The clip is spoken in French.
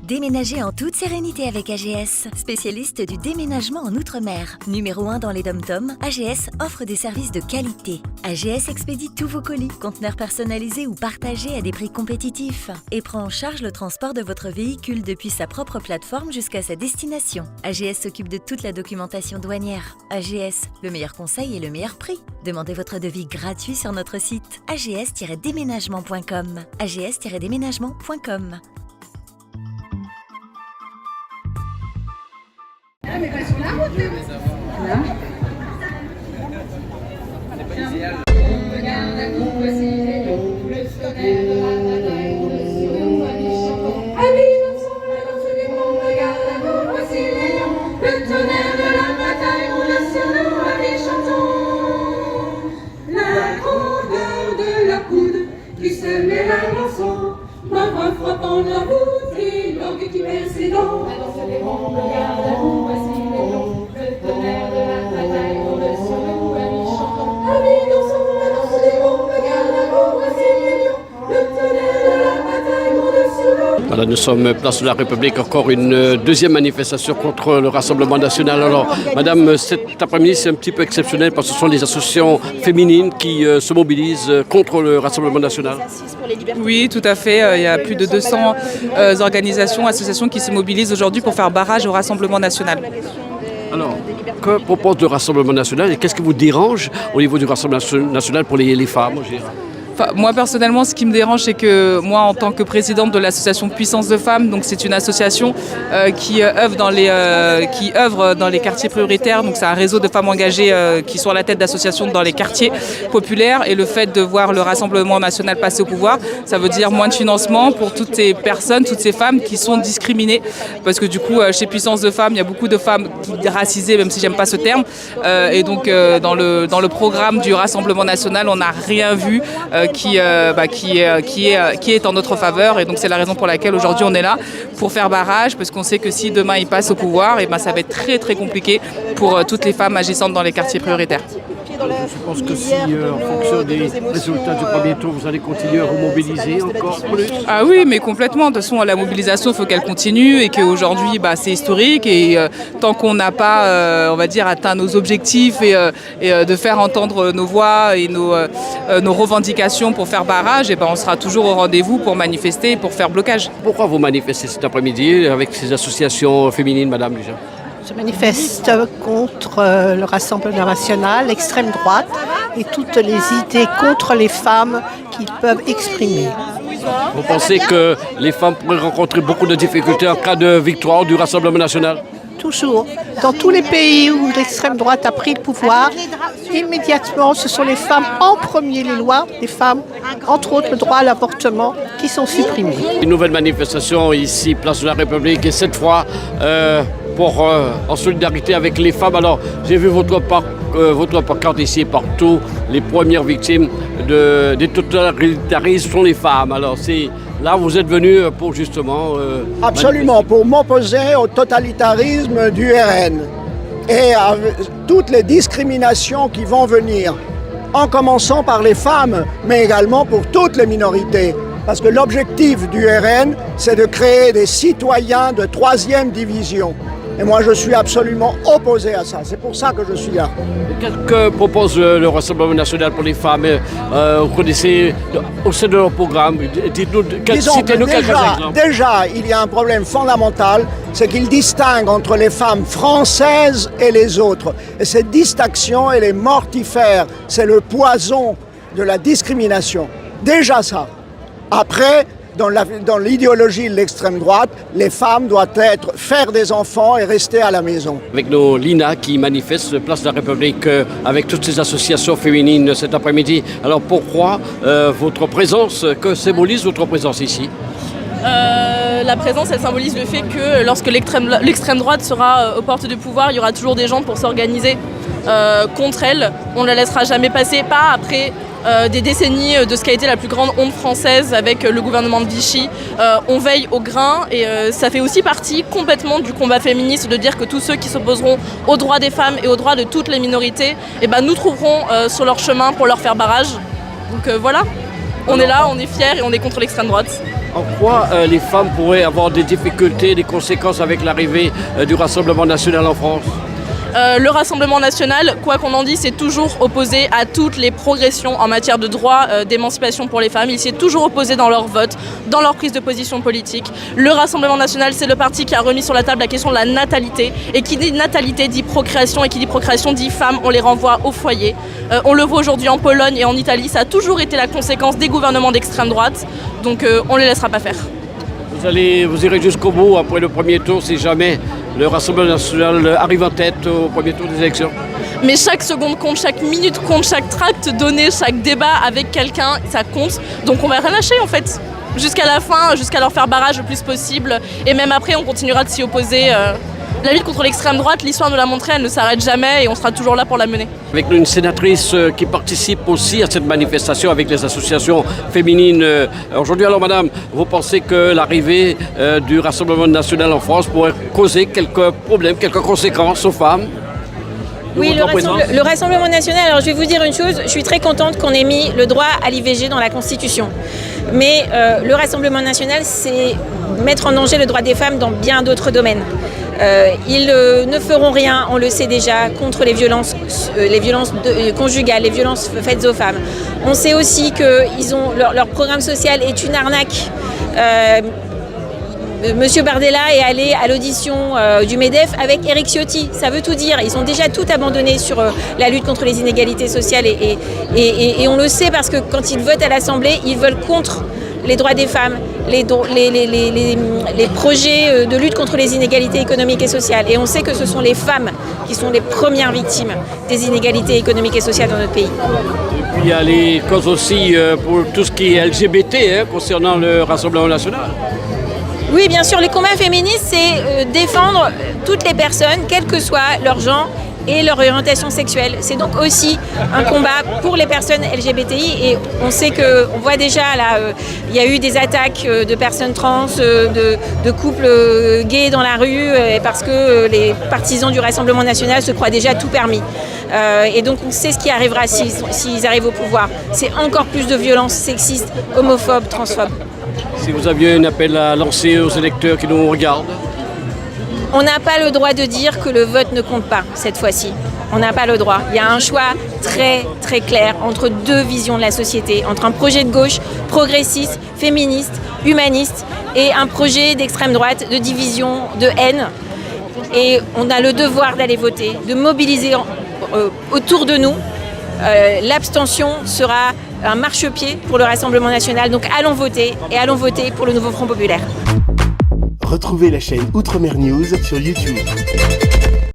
Déménagez en toute sérénité avec AGS, spécialiste du déménagement en Outre-mer. Numéro 1 dans les dom-toms, AGS offre des services de qualité. AGS expédie tous vos colis, conteneurs personnalisés ou partagés à des prix compétitifs et prend en charge le transport de votre véhicule depuis sa propre plateforme jusqu'à sa destination. AGS s'occupe de toute la documentation douanière. AGS, le meilleur conseil et le meilleur prix. Demandez votre devis gratuit sur notre site ags-déménagement.com. ags-déménagement.com. Ah, mais pas sur la route, là. Regarde à vous, voici les loups, le tonnerre de la bataille, au-dessus de nous, amis chantons. Amis, dansons la danse du monde, regarde à vous, voici les lions, le tonnerre de la bataille, roule sur nous, amis chantons. La grandeur de la poudre qui se mêle à l'enfant, ma voix frappant la bouteille, l'orgue qui perd ses dents. La danse des mondes, regarde à vous, voici les lions, le tonnerre de la bataille, roule sur nous, amis chantons. Amis, dansons la danse des mondes, regarde à vous, voici les lions, le tonnerre de la bataille, roule sur nous. Voilà, nous sommes place de la République, encore une deuxième manifestation contre le Rassemblement national. Alors, madame, cet après-midi, c'est un petit peu exceptionnel parce que ce sont des associations féminines qui se mobilisent contre le Rassemblement national. Oui, tout à fait. Il y a plus de 200 organisations, associations qui se mobilisent aujourd'hui pour faire barrage au Rassemblement national. Alors, que propose le Rassemblement national et qu'est-ce qui vous dérange au niveau du Rassemblement national pour les femmes, je dirais ? Enfin, moi personnellement, ce qui me dérange, c'est que moi, en tant que présidente de l'association Puissance de Femmes, donc c'est une association qui œuvre dans les quartiers prioritaires. Donc c'est un réseau de femmes engagées qui sont à la tête d'associations dans les quartiers populaires. Et le fait de voir le Rassemblement national passer au pouvoir, ça veut dire moins de financement pour toutes ces personnes, toutes ces femmes qui sont discriminées. Parce que du coup, chez Puissance de Femmes, il y a beaucoup de femmes racisées, même si j'aime pas ce terme. Et donc dans le programme du Rassemblement national, on n'a rien vu qui est en notre faveur, et donc c'est la raison pour laquelle aujourd'hui on est là pour faire barrage, parce qu'on sait que si demain il passe au pouvoir, et ben ça va être très très compliqué pour toutes les femmes agissantes dans les quartiers prioritaires. Je pense que si, en fonction des résultats du premier tour, vous allez continuer à vous mobiliser encore plus. Ah oui, mais complètement. De toute façon, la mobilisation, il faut qu'elle continue et qu'aujourd'hui, c'est historique. Et tant qu'on n'a pas, on va dire, atteint nos objectifs et de faire entendre nos voix et nos revendications pour faire barrage, et on sera toujours au rendez-vous pour manifester et pour faire blocage. Pourquoi vous manifestez cet après-midi avec ces associations féminines, madame, déjà ? Je manifeste contre le Rassemblement national, l'extrême droite et toutes les idées contre les femmes qu'ils peuvent exprimer. Vous pensez que les femmes pourraient rencontrer beaucoup de difficultés en cas de victoire du Rassemblement national ? Toujours. Dans tous les pays où l'extrême droite a pris le pouvoir, immédiatement, ce sont les femmes en premier, les lois des femmes, entre autres le droit à l'avortement, qui sont supprimées. Une nouvelle manifestation ici, place de la République, et cette fois en solidarité avec les femmes. Alors, j'ai vu votre pancarte ici partout. Les premières victimes des totalitarismes sont les femmes. Alors, là, vous êtes venu pour justement... Absolument, pour m'opposer au totalitarisme du RN et à toutes les discriminations qui vont venir, en commençant par les femmes, mais également pour toutes les minorités. Parce que l'objectif du RN, c'est de créer des citoyens de troisième division. Et moi, je suis absolument opposé à ça. C'est pour ça que je suis là. Qu'est-ce que propose le Rassemblement national pour les femmes ? Vous connaissez au sein de leur programme. Dites-nous, citez-nous quelques exemples. Déjà, il y a un problème fondamental, c'est qu'ils distinguent entre les femmes françaises et les autres. Et cette distinction, elle est mortifère. C'est le poison de la discrimination. Déjà ça. Après, dans l'idéologie de l'extrême droite, les femmes doivent faire des enfants et rester à la maison. Avec nos Lina qui manifestent place de la République avec toutes ces associations féminines cet après-midi. Alors pourquoi votre présence, que symbolise votre présence ici ? La présence, elle symbolise le fait que lorsque l'extrême droite sera aux portes du pouvoir, il y aura toujours des gens pour s'organiser contre elle. On ne la laissera jamais passer, pas après des décennies de ce qui a été la plus grande honte française avec le gouvernement de Vichy. On veille au grain et ça fait aussi partie complètement du combat féministe de dire que tous ceux qui s'opposeront aux droits des femmes et aux droits de toutes les minorités, nous trouverons sur leur chemin pour leur faire barrage. Donc voilà. on est là, on est fiers et on est contre l'extrême droite. En quoi les femmes pourraient avoir des difficultés, des conséquences avec l'arrivée du Rassemblement national en France ? Le Rassemblement national, quoi qu'on en dise, s'est toujours opposé à toutes les progressions en matière de droit d'émancipation pour les femmes. Il s'y est toujours opposé dans leur vote, dans leur prise de position politique. Le Rassemblement national, c'est le parti qui a remis sur la table la question de la natalité. Et qui dit natalité dit procréation, et qui dit procréation dit femmes, on les renvoie au foyer. On le voit aujourd'hui en Pologne et en Italie, ça a toujours été la conséquence des gouvernements d'extrême droite. Donc on ne les laissera pas faire. Vous irez jusqu'au bout après le premier tour si jamais le Rassemblement national arrive en tête au premier tour des élections. Mais chaque seconde compte, chaque minute compte, chaque tract donné, chaque débat avec quelqu'un, ça compte. Donc on va rien lâcher en fait. Jusqu'à la fin, jusqu'à leur faire barrage le plus possible. Et même après, on continuera de s'y opposer. La lutte contre l'extrême droite, l'histoire nous l'a montré, elle ne s'arrête jamais et on sera toujours là pour la mener. Avec une sénatrice qui participe aussi à cette manifestation avec les associations féminines aujourd'hui. Alors madame, vous pensez que l'arrivée du Rassemblement national en France pourrait causer quelques problèmes, quelques conséquences aux femmes ? Oui, le Rassemblement national, alors je vais vous dire une chose, je suis très contente qu'on ait mis le droit à l'IVG dans la Constitution. Mais le Rassemblement national, c'est mettre en danger le droit des femmes dans bien d'autres domaines. Ils ne feront rien, on le sait déjà, contre les violences conjugales, les violences faites aux femmes. On sait aussi que leur programme social est une arnaque. Monsieur Bardella est allé à l'audition du MEDEF avec Éric Ciotti, ça veut tout dire. Ils ont déjà tout abandonné sur la lutte contre les inégalités sociales et on le sait parce que quand ils votent à l'Assemblée, ils veulent contre les droits des femmes, les projets de lutte contre les inégalités économiques et sociales. Et on sait que ce sont les femmes qui sont les premières victimes des inégalités économiques et sociales dans notre pays. Et puis il y a les causes aussi pour tout ce qui est LGBT concernant le Rassemblement national. Oui, bien sûr, les combats féministes, c'est défendre toutes les personnes, quel que soit leur genre et leur orientation sexuelle. C'est donc aussi un combat pour les personnes LGBTI et on sait on voit déjà là, il y a eu des attaques de personnes trans, de couples gays dans la rue parce que les partisans du Rassemblement national se croient déjà tout permis. Et donc on sait ce qui arrivera s'ils arrivent au pouvoir. C'est encore plus de violences sexistes, homophobes, transphobes. Si vous aviez un appel à lancer aux électeurs qui nous regardent. On n'a pas le droit de dire que le vote ne compte pas cette fois-ci. On n'a pas le droit. Il y a un choix très très clair entre deux visions de la société, entre un projet de gauche progressiste, féministe, humaniste et un projet d'extrême droite de division, de haine. Et on a le devoir d'aller voter, de mobiliser autour de nous. L'abstention sera un marchepied pour le Rassemblement national. Donc allons voter et allons voter pour le nouveau Front populaire. Retrouvez la chaîne Outre-mer News sur YouTube.